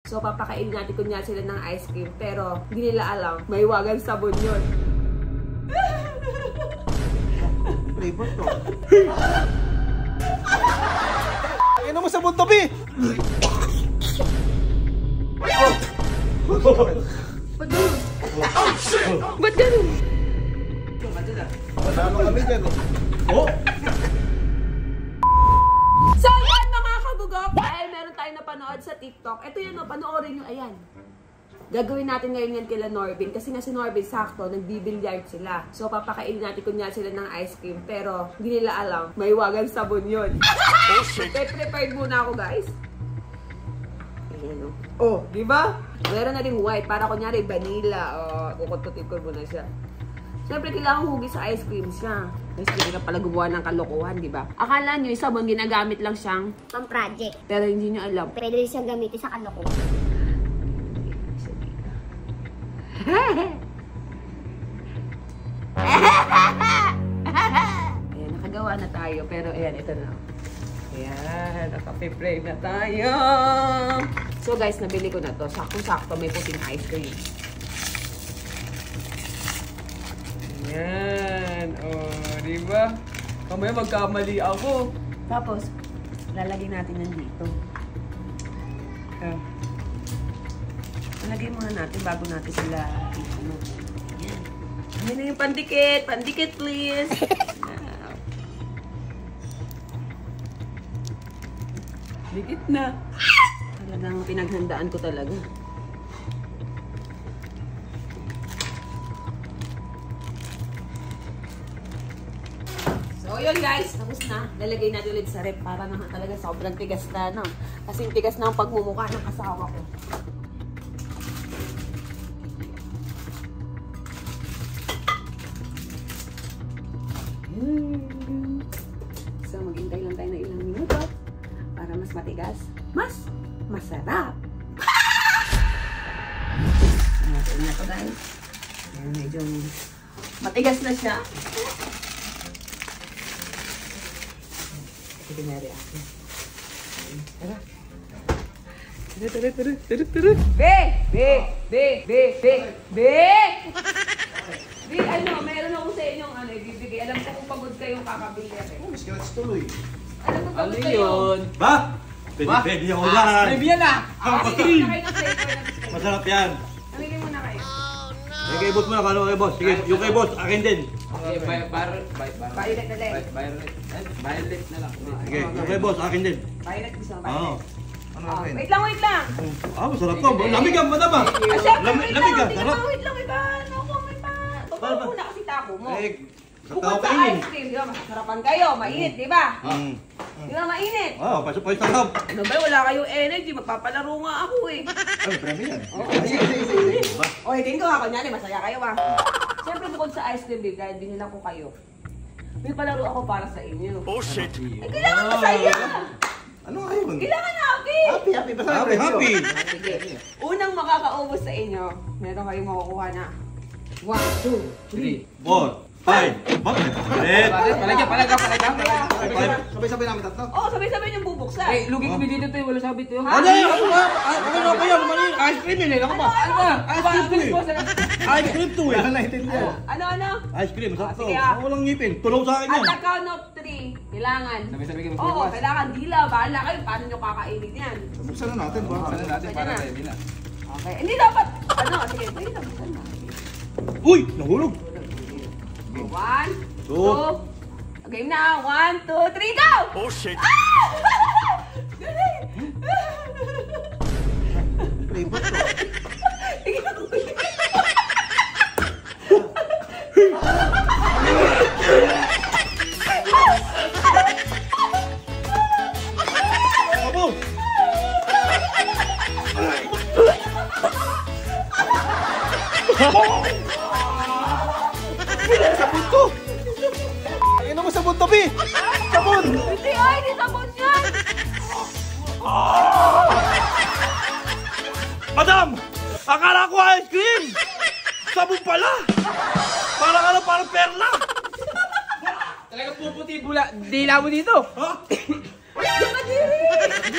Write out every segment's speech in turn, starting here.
So, papakainin natin kunya sila ng ice cream. Pero, hindi nila alam, may wagang sabon yun. Flavor to. Ano mo sabon to, Bi? Ba't ganun? Ba't ganun? Masama kami dyan eh. Oh! So yan mga kabugok, dahil meron tayong napanood sa TikTok. Ito yun, panoorin nyo, ayan. Gagawin natin ngayon yan kila Norbin. Kasi nga si Norbin, sakto, nagbibilyard sila. So papakainin natin kunya sila ng ice cream. Pero hindi nila alam, may wagang sabon yun. Prepared muna ako, guys. Ayan, oh, di ba? Meron na rin white, para kunyari vanilla. Kukututin ko muna siya. Siyempre, kailangan hugis sa ice cream siya. Guys, hindi ka pala gumawa ng kalokohan, di ba? Akala nyo, yung sabon, ginagamit lang siyang pang-project. Pero hindi nyo alam. Pwede rin siyang gamitin sa kalokohan. Ayan, nakagawa na tayo. Pero, ayan, ito na. Ayan, nakape-frame na tayo. So, guys, nabili ko na to. Sakto-sakto, may puting ice cream. Yan. Oh, di ba? Kamaya magkamali ako. Tapos, lalagay natin yan dito. Lalagay muna natin bago natin sila ano. Yan. Yan na yung pandikit. Pandikit, please. Dikit na. Talagang pinaghandaan ko talaga. So, yun guys, tapos na. Lalagay natin ulit sa rep para naman talaga sobrang tigas na, no? Kasi tigas na ang pagmumukha ng asawa ko. So, maghintay lang tayo ng ilang minuto para mas matigas, mas masarap. Ayan na to guys. Ayan, medyo matigas na siya. Sige na rin ako. Tara. Tara. Be, ano, meron ako sa inyong ano, ibibigay. Alam ko kung pagod kayong kakabili rin. Oh, miski natin tuloy. Alam ko pagod Ano kayo. yun? Ba? Pwede ako yan. Baby yan ah! Namigay muna kayo ng flavor na gusto. Masarap yan. Namigay muna kayo. Kay boss muna, kano kay boss? Sige, yung kay boss, akin din. Okay, Violet na din. Violet na lang. Sige, yung kay boss, akin din. Violet gusto mo, Oo. violet. Ano Oh, akin? wait lang. Masarap to. Lamig ang mata ba? Ah, syempre, wait lang. Lamig ang Hindi sarap. ka wait lang. Iba, ano ko, may pa. Babaw muna kasi tako mo. Eh, Bukod tao sa kainin. ice cream, di ba? Masasarapan kayo. Mainit, di ba? Di ba mainit? Oo, pasok pa yung sarap. Ano ba? Wala kayong energy. Magpapalaro nga ako eh. Ay, premi yan. Sige. O, hitin ko nga. Kunyari, masaya kayo ah. Siyempre, bukod sa ice cream, dahil binilang ko kayo. May palaro ako para sa inyo. Oh shit! Ay, kailangan masaya! Ano nga yun? Kailangan happy! Happy. Basta happy. Sige. Unang makakaubos sa inyo, meron kayong makukuha na 1, 2, 3. 4, 5. Bakit? Ulit. Palaga. Sabay-sabay namin tatlo. Oh, sabay-sabay yung bubuksan. Eh, lugi kami dito tayo. Wala sabi tayo. Ha? Ano? Ano ba yan? Mali. Ice cream yun eh. Ano ba? Ano ba? Ano ba? Ice cream to eh. Ice cream to eh. Wala naiintindihan. Ano? Ice cream. Masarap to. Sige, ah. Walang ngipin. Tulong sa akin At yan. the count of 3, kailangan. Sabay-sabay kami Oo, bubukas. kailangan dila. Bahala kayo. Paano nyo kakainin yan? Buksan na natin. Buksan na natin para Sige na. ready na. Okay. Hindi dapat. Ano? Sige, pwede na. Buksan na. Uy! Nahulog. 1, 2. Two. Game na. 1, 2, 3, go! Oh shit! Galing! Flavor to. Abo! Sabon to! Ano mo sabon to, Bi? Sabon! Hindi ay, hindi sabon yan! Madam! Akala ko ice cream! Sabon pala! Parang perla! Talaga puputi dila mo dito. Ha? Yung kadiri!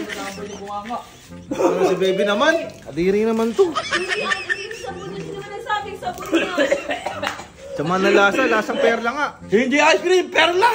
Sabon yung bunga nga. Ano si baby naman? Kadiri naman to. Hindi yan, hindi yung sabon niya. Sino naman nagsabing sabon niya? Tsama na lasa, lasang perla nga. Hindi ice cream, perla!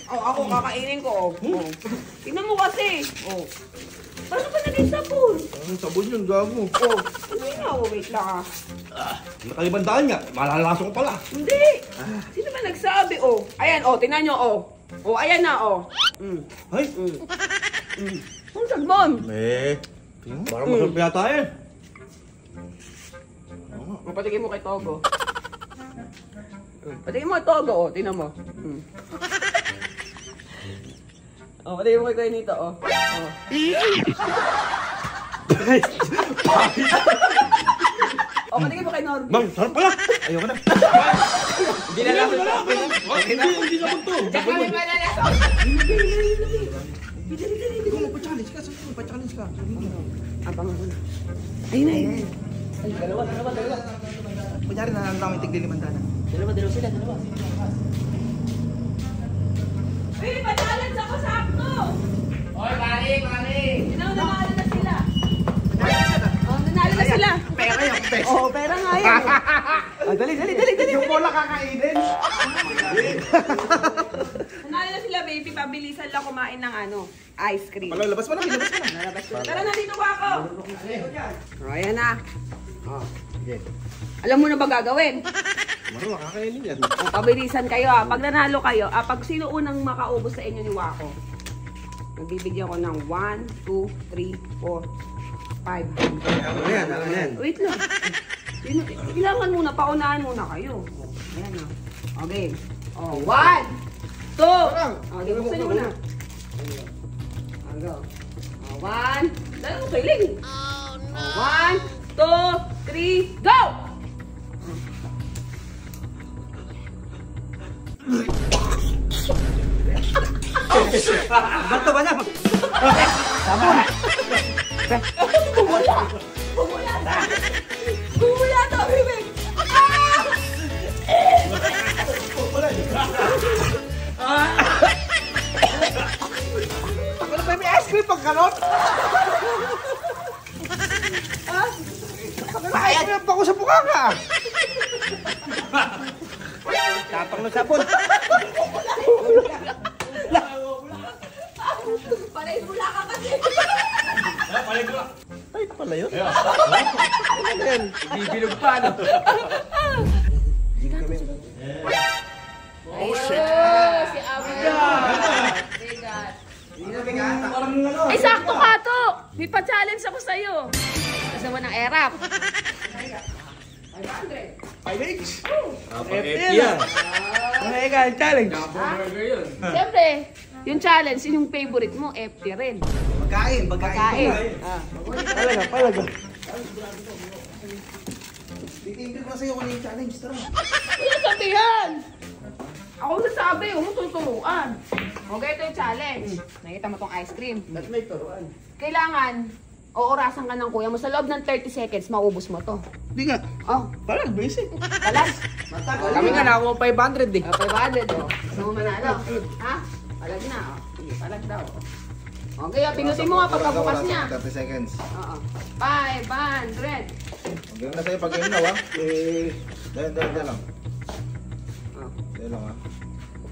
Oh, ako kakainin ko. Oh. Tingnan mo kasi. Oh. Paano ba naging sabon? Ang sabon yun, gago. Oh. Ano yun? Oh, wait lang Nakalibandaan nga, malalaso ko pala. Hindi. Sino ba nagsabi? Oh. Ayan, oh. Tingnan nyo, oh. Oh, ayan na, oh. Ay, Ang sabon. Eh. parang masarap yata yan. Patigin mo kay Togo. Patigin mo kay Togo, oh. Tingnan mo. Oh, patigin mo kay Kuya Nito, oh. Oh. Oh, patigin mo kay Norby. Bang, sarap pala! Ayoko na. Hindi na lang. Hindi sabon to. Ikaw magpa-challenge ka. Sabi mo, pa-challenge ka. Abangan mo na. Ayun na, ayun. Dalawa. Kunyari na lang yung tigli 500 na. Dalawa sila. Uy, pa-challenge ako sakto! Oy, mali! Nanalo na sila. Oh, nanalo na sila. Pera yung pes. Oh, pera nga yan. Dali. Yung bola kakainin. Nanalo na sila, baby. Pabilisan lang kumain ng ice cream. Labas mo na. Lalabas ko. Tara na dito ba ako? Oh, ayan na. Oh. Alam mo na ba gagawin? Marunong kakainin yan. Oh, pabilisan kayo ah. Pag nanalo kayo, pag sino unang makaubos sa inyo ni Wako, magbibigyan ko ng 1, 2, 3, 4, 5. Ano yan? Wait lang. Kailangan muna, paunahan muna kayo. Ayan na. Okay. Oh, 1, 2. Oh, di buksan nyo muna. Go. Oh, 1. Dala mo kailing. Oh, no. 1, 2, 3, go! Bato ba na? Bumula to, baby! Ano ba may ice cream pag galot? May ice cream pa ko sa mukha ka. Tapang ng sabon. Palay bula ka kasi. Ay, pala yun. Bibilog pa, no? Oh, shit! Si Abigail. Parang ano? Ay, sakto ka to! May pa-challenge ako sa'yo. Kasama ng erap. 500. 5H. yan. Ay, ka, challenge. Burger yun. Siyempre, yung challenge, yun yung favorite mo, FT rin. Pagkain. Kain. Palaga. Titigil ko sa'yo kung yung challenge. Tara. Wala sabihan! Ako nasabi, huwag mo tuturuan. Okay, ito yung challenge. Nakita mo tong ice cream. Ba't may turuan? Kailangan, oorasan ka ng kuya mo. Sa loob ng 30 seconds, maubos mo to. Hindi nga. Oh, Parang basic. balas. Kami nga nakakuha 500 eh. 500, oh. Gusto mo manalo? Ha? Palag na, oh. Sige, palag daw, oh. Okay, pinutin mo nga pagkabukas niya. 30 seconds. Oo. 500. Hanggang na sa'yo pag-game na, Dahil lang. Oh. Dahil lang,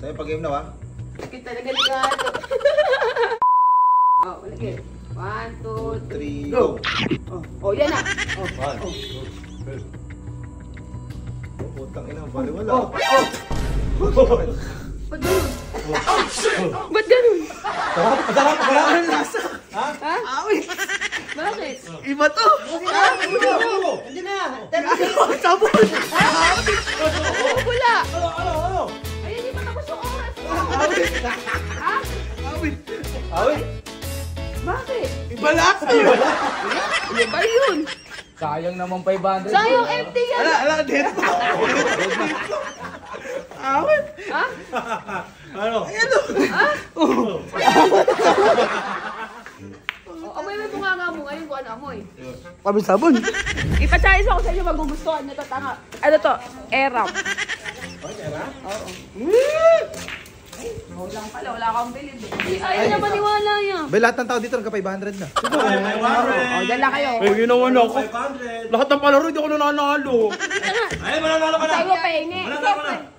Sa'yo pag-game na, Sakit talaga ligado. Oh, ulit. 1, 2, 3. 3, go! Oh, yan na. Oh, Putang ina, baliwala. oh. Ba't ganun? Ba't ganun? Masarap, wala ka ng lasa. Ha? Awit! Bakit? Iba to! Hindi na! Sabon! Wala. Ano? Ayun, di pa tapos yung oras mo. Awit! Ha? Awit! Bakit? Iba lasa! Ano ba yun? Sayang naman 500. Sayang empty yan. Ala, dito! Awit! Ha? Ano? Ha? Amoy mo bunganga mo ngayon kung ano amoy. Kami sabon! Ipachayos ako sa inyo magugustuhan nyo to. Tanga. Ano to? Erap. Oo. Ikaw lang pala, wala kang bilib eh. Ayaw na maniwala yan. Bay, lahat ng tao dito nagka-500 na. O, dala kayo. Ay, ginawa na ako. Lahat ng palaro, hindi ako nananalo. Ay, mananalo ka na. Sa'yo pa ini.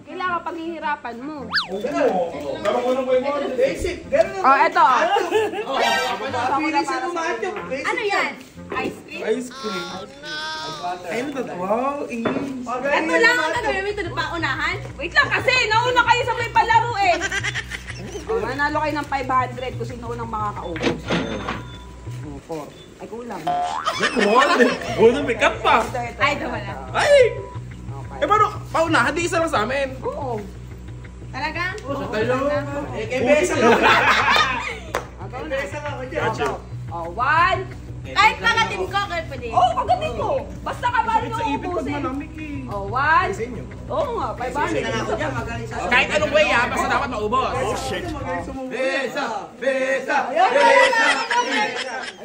Kailangan paghihirapan mo. Meron ko ng 500. Basic, gano'n O, eto. Pilisan mo macho. Ano yan? Ice cream? Ice cream. Ayun na to. Wow, Ito lang ang gagawin mo. Ito na paunahan. Wait lang kasi. Nauna kayo sa may palaro eh. O, manalo kayo ng 500 kung sino unang makakaubos. O, 4. Ay, kulang. Una, may cup pa. Ay, ito wala. Ay! Eh, paano? Paunahan, di isa lang sa amin. Oo. Talaga? Eh, besa ka. Besa ka ako dyan. O, 1. Kahit magating ko, kahit pwede. Oo, kagating ko. Basta ka ba nyo ubusin. O, 1. Oo nga, 500. Kahit anong way basta dapat maubos. Besa! Besa!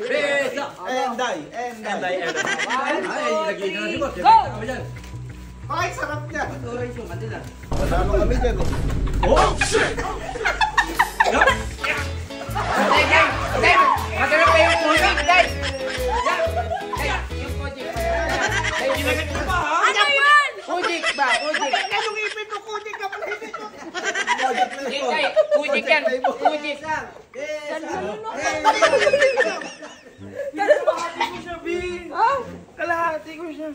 Besa! Enday. Ay, lagi na si boss. Go! Ay, sarap niya. Kasama kami dyan eh. Oh, shit! Magkano pa yung tubig, guys? Yung kojik. Ginagad ko pa, ha? Ano yan? Kojik ba? Kojik. Anong ipin mo, kudik ka pala ipin mo? Kojik yan. Kojik. Kalahati ko siya.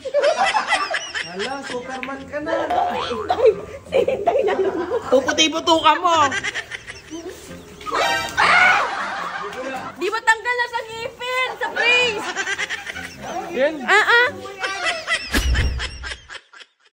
Hala, Superman ka na. Puputi-puto ka mo. Di ba tanggal na sa ngipin? Sa face? Yan. Ah, ah.